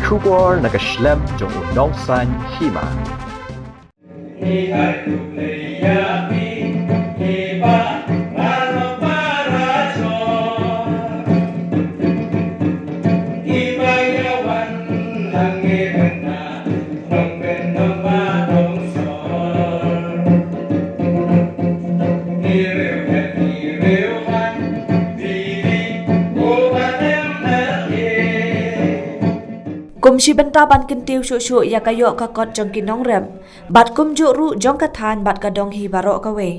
Kubor nakaslem jong unongsan Hima. Kumsi benta ban kentiu syuk-syuk ya kayo kakot jongki Nongrep. Bat kum juk ru jong kathan bat kadong hi barok kawe.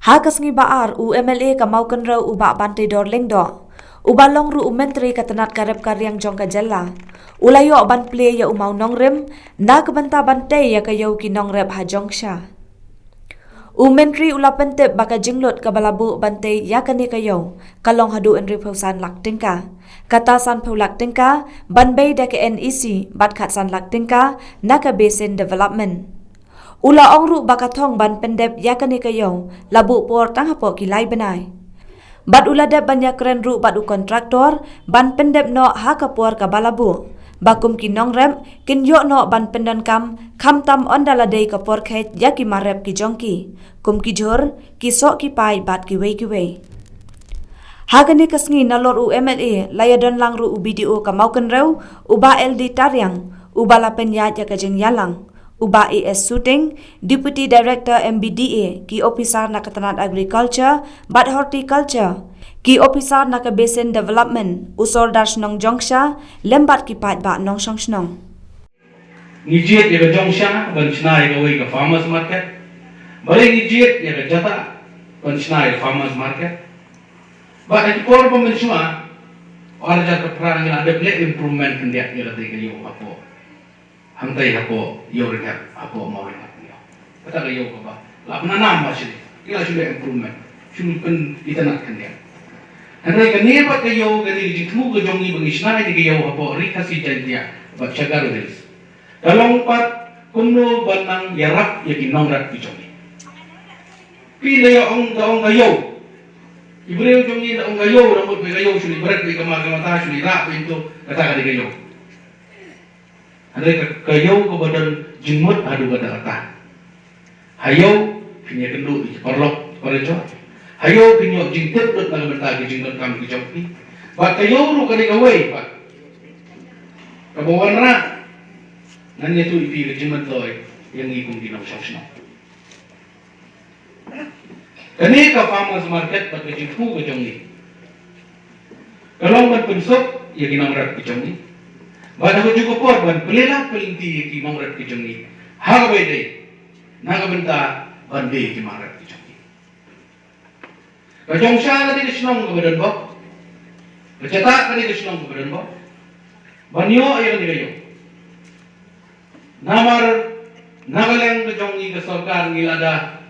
Ha kasngi baar u MLA kamau kenrau u bak bantai dor lengdo. U balong ru u menteri katanat karep karyang jong kajala. Ulayo ban play ya u Mawnongrim na kebenta bantai ya kayo ki Nongrep ha Jongksha. U menteri ula pentep baka jinglot ka balabu bantai ya kani kayo kalong hadu enri pausan lak tingka. Kata san paulak tingka ban bay da ke NEC bat khat san lak tingka naka basin development. Ula ongru baka thong ban pendep ya kani kayo labu por tang hapo kilai benai. Bat ula dep ban ya keren ru bat u kontraktor ban pendep no ha kapor ka balabu. Bakum ki Nongrep kin yo no ban pendan kam kham tam ondala dei kapor khet ya ki marep ki jongki. Kum ki jor ki sok ki pai bat ki wei. Hagani kasngi nalor u MLA layadon lang ru u BDO kamau kenreu uba LD Taryang uba lapen ya kajeng yalang uba AS Shooting Deputy Director MBDA ki officer nakatanat agriculture bat horticulture ki officer naka basin development usor dash nong Jongksha lembat ki pat ba nong song. Ngijiet ya Jongksha ban chnai ga wei ga farmers market. Bare ngijiet ya jata ban chnai ga farmers market. But at core of Mensua, or just a prang and a improvement in the other day, you apo. Hantai hapo, yorin hapo, mowing hapo. But I go about Lapnana machine, you should improvement. Should be eaten can and they can never the yoga, the Tuga Jongi, Bangishna, the Yo hapo, Rikasi Jantia, but Chagaris. The long part, Kuno, Banang, Yarap, Yakin Nongrep, Pichoni. Pila on the yo. Ibreu jongi na ungayo rambut begayo suli berat be kamata suli rap into kata kali gayo. Andre kayo ko badan jimut adu kata kata. Hayo pinya kendu perlok perejo. Hayo pinyo jingtet dot nang benta ke jingtot kam ki jompi. Ba kayo ru kali gawai ba. Kabawan ra. Nanya tu ipi ke jimut loy yang ikung dinam sosno. Kani ka farmers market pat ke jifu ke jongi. Kalau ban pensok ya ki Nongrep ke jongi. Bada ko juga por ban pelela pelinti ki Nongrep ke jongi. Ha ba dei. Naga benta ban dei ki Nongrep ke jongi. Ka Jongksha tadi ke snong ke badan bo. Bercetak tadi ke snong ke badan bo. Banyo ya ni gayo. Namar nagaleng ke jongi ke sarkar ngilada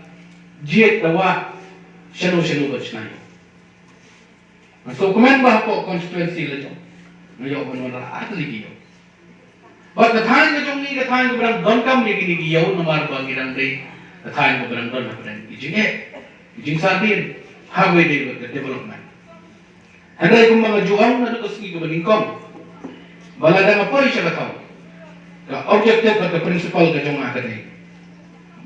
jiet tawa Shanu bachnai. So comment ba po constituency le jo. Ngayo on wala atli giyo. But the time ke jong ni ke time ko berang don kam ni gini giyo nomar ba girang dei. The time ko berang don na berang ijinge. Ijing sabin highway de development. Handai ko mga juang na ko sige ko balingkom. Bala da po siya ka ka objective ka principal ka jong akade.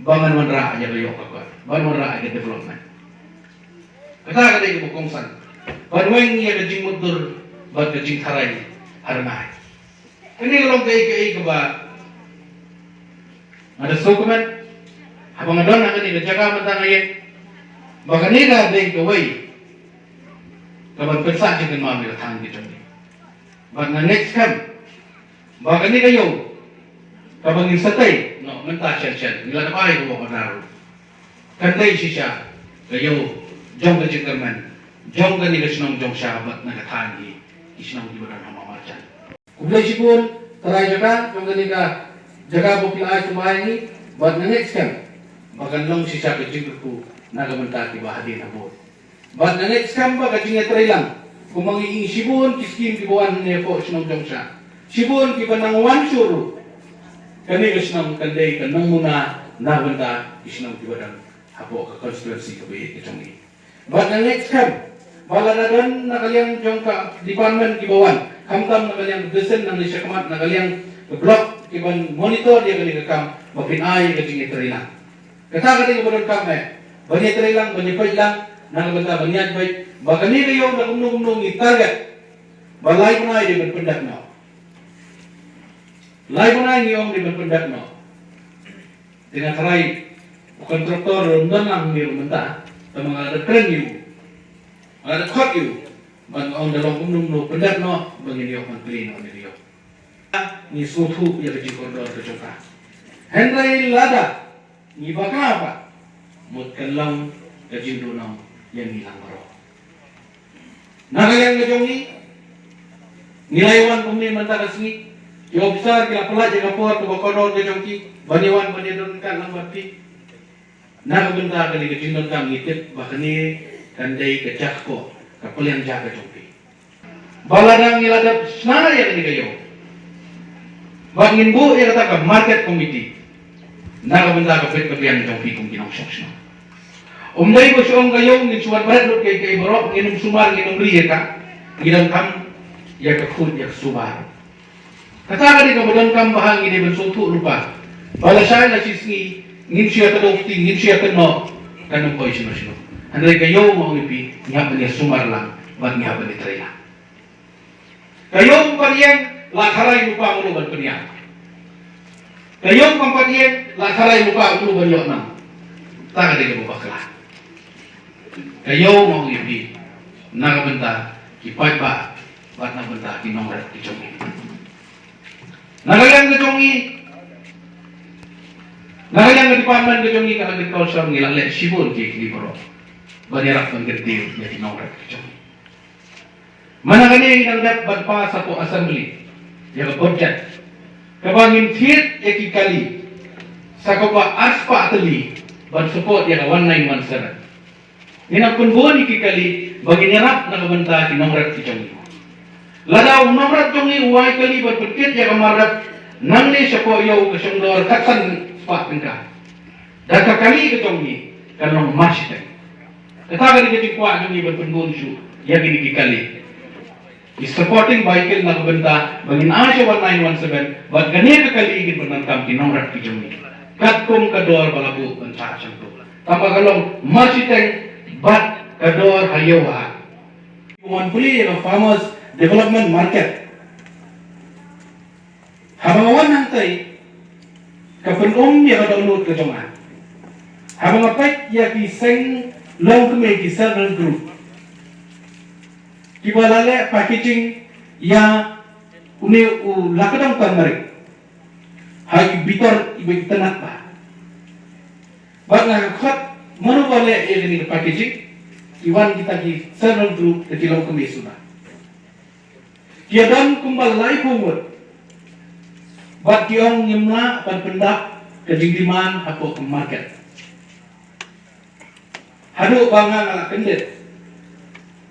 Bangan man ra aja kayo ka. Bangan man ra aja development. Kata kata ibu kongsan, panweng niya kajing mutur, bag kajing haray, haranay. Kani kalong kay ba? Ada dokumen, habang adon na kani kajaga matang ayen, baka nila day kaway, kabang pensa chicken mami katang kitong ni. Bag na next come, baka ni kayo, kabang insatay, no, menta siya, nila na pahay ko makanaro. Kantay siya, kayo, Jong ka jingkerman, jong ka nila sinong jong sahabat na kathangi, isinong ibadan hama marjan. Kublay sipun, taray jaka, jong ka nila jaga bukil ay sumayangi, but na next time, baganlong si siya ka jingkerku, nagamantaki bahadi na po. But na next time, baka jingetray lang, kung mangiing sipun, kiskim kibuan niya po sinong jong siya. Sipun, kibanang wansuru, kanila sinong kanday, kanang muna, nagabanta, isinong ibadan hapo ka constituency ka bayit itong But the next time, malalagan na kayang yung department kibawan, kamtam na kaliang desen ng nisakamat na kaliang block iban monitor dia kali kam makin ai ke ting itrila kata kali bodon kam bani itrilang bani pailang nang benda baniat baik bakani kayo na umnong ni target balai punai di berpendak no lai punai ni di berpendak no dengan cerai kontraktor rendanang ni rumenta tamang ada keren you ada kot you bang on dalam umnong pendak no bagi dia on clean on dia ni suatu yang kecil koridor tercoba. Henry lada ni bakal apa? Mut kelang kecil dunam yang hilang roh. Naga yang kejong ni nilaiwan pemni mentara sini. Yang besar kila pelak jaga puar ke koridor kejong ki. Baniwan baniwan kan lambat pi. Naga benda kali kecil dunam ngitip bahkan ni kandai kecak ko kapal yang jaga kejong pi. Baladang niladap senar yang ni kayo. Bangin bu ia kata market committee. Naga benda ka pet kapian jong pi kung Jongksha. Umdai ko siong gayong ni suat barat lut kay borok nginum sumar nginum riya ka. Gidan kam ya ka khud ya sumar. Kata ka di ka badan kam bahang ini bensutu lupa. Bala saya la sisni ngin siya ka dokti ngin siya ka no kanang koy sino. Andai kayo mo ngipi ngap ni sumar lang bag ngap ni trela. Kayo pariyang lakharai lupa ulu ban peniak. Kayong kampanye lakharai lupa ulu ban yok nam. Tak ada yang bakal. Kayo mau ipi naga benta kipai ba bat na benta ki Nongrep ki Jongi. Naga yang ke Jongi. Naga yang ke department ke Jongi ka agriculture ngilang le sibul ki ki boro. Banyarak penggerti ya ki Nongrep ki Jongi. Mana kani nang dat badpa sa po assembly. Ya budget. Kabangin tit eki kali. Sakapa aspa atli ban support ya 1917. Nina kunbon iki kali bagi nyerap na kabenta ki Nongrep ki Jongi. Ladaw Nongrep Jongi uai kali ban pedkit ya kamarap nang ni sapo yo kesungdor katsan spa pengka. Daka kali ke Jongi kanong masite. Kata kali ke kwa Jongi ban kunbon su ya gini ki kali. Is supporting vehicle na kabenta bangin asya 1917 bat ganito kali igin penangkam ki Nongrep ki Jongi. Katkum kador balabu pencacang tu. Tambah kalong masiteng bat kador hayawa. One puli yang farmers development market. Habangawan nantai kapen yang ada unut ke Jongan. Habangapat ya kiseng long keme kisah group. Kibalale packaging ya uni lakadang permerik hai bitor ibe tenak pa bag na khat manu bale ini packaging iwan kita ki server group ke tilong kami sudah kiadan kumbal lai pumut bag kiong nyemla pan pendak ke jingdiman apo ke market hadu banga ngala kendet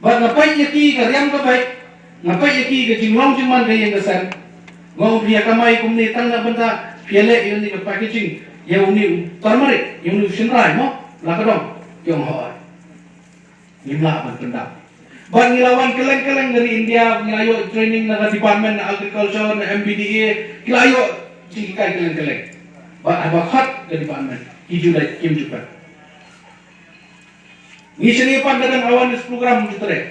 bag ngapai yaki karyam kapai ngapai yaki ke jinglong cuman ke yang kesan ngau pia kamai kumni tangna benda piale ini ke packaging yang ini turmeric yang ini senrai mo lakadong yang hoa nimla ban pendak bag ngilawan keleng-keleng dari India ngilayo training na department na agriculture na MBDA ngilayo jikai keleng-keleng bag abakhat ke department hijulai kim juga ni sini pandadan awan program jutre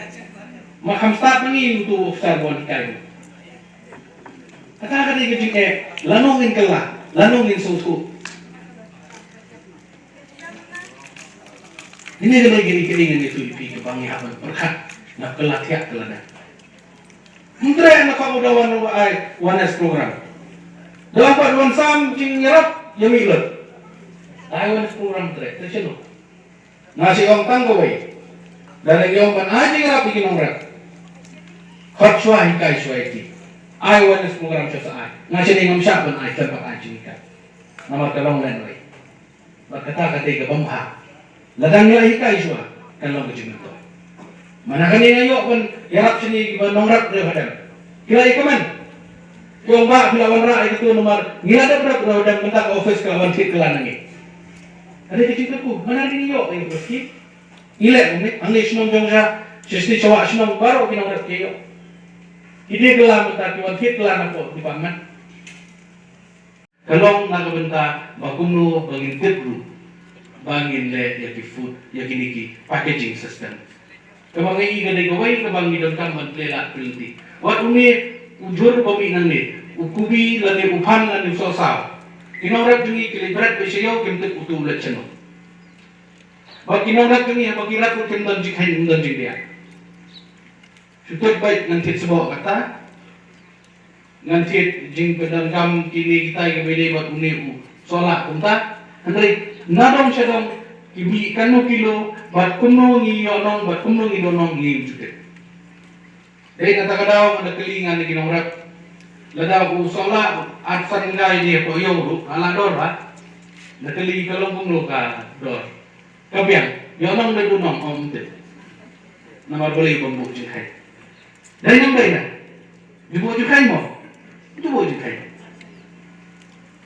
makam start nangi untuk sarwan kayu kata ke jike lanungin kala lanungin susu ini lagi gini-gini itu ipi kebangihan berkat nak kelat ya kelada mentre nak kamu dawan wanas program dalam paduan sam jing nyerap yamilat wanas program tre terceno nasi ong tanggawai dari yang ban aja ngerap bikin Nongrep hot suai kai suai ti ai wanas program sa ai nasi ni ngamsak ban ai terpak aja nikah nomor kalong lain wai berkata kata ke bamha ladang nilai kai suai kalong ke jumento mana kan yang ayok pun yarap sini ban Nongrep le hadam kira ikaman yung ba bilawan ra itu nomor ngilada berapa dan bentak office kawan fit kelanangi ada kecil ku mana ni yo yang bersih ilek ni angin Jongksha sesti cawak senang baru kita Nongrep keyo Hindi kelam benta kiwan hit kelam apa di paman. Kalong naga benta bakumno bangin tipru, bangin le yaki food yaki niki packaging system. Kabangi gadai gawai kabangi don kam lela pilti. Wat uni ujur bami nang ni ukubi lani upan lani sosaw. Kinaurat jungi kilibrat besyo kimtek utu ulat cheno. Bak kinaurat jungi bagirat ko kim dan jikhain dan jikdia. Sutot baik nanti sebuah kata nanti jing pedang kam kini kita yang beli buat uni solat unta nanti nadong sedang kibi kanu kilo buat kuno ngi yonong buat kuno ngi donong ngi jutek. Dari kata kadau ada kelingan di kinaurat ladau solat atsan ngai dia ko yoru ala dor ha nakeli kalong kuno ka dor kabiang yonong de donong omte nama boleh pembuk jihai. Dari yang lain, dibuat juga mo, dibuat juga.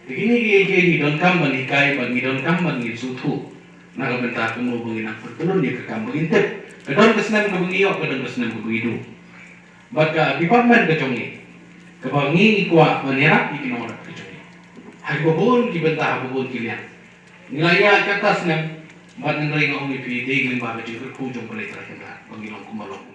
Begini dia don kam bagi kai bagi don kam bagi sutu. Naga bentar kamu bagi nak pertulun dia ke kam bagi tep. Kedon kesenam ke bagi yok, kedon kesenam ke bagi hidup. Baka department kecongi, kebangi kuat menyerap ikin orang kecongi. Hai babon ki bentar babon kilian. Nilai kata senam, bat nilai ngau ngipi dia giling bahagia kerjung pelai terakhir bagi long kumalong.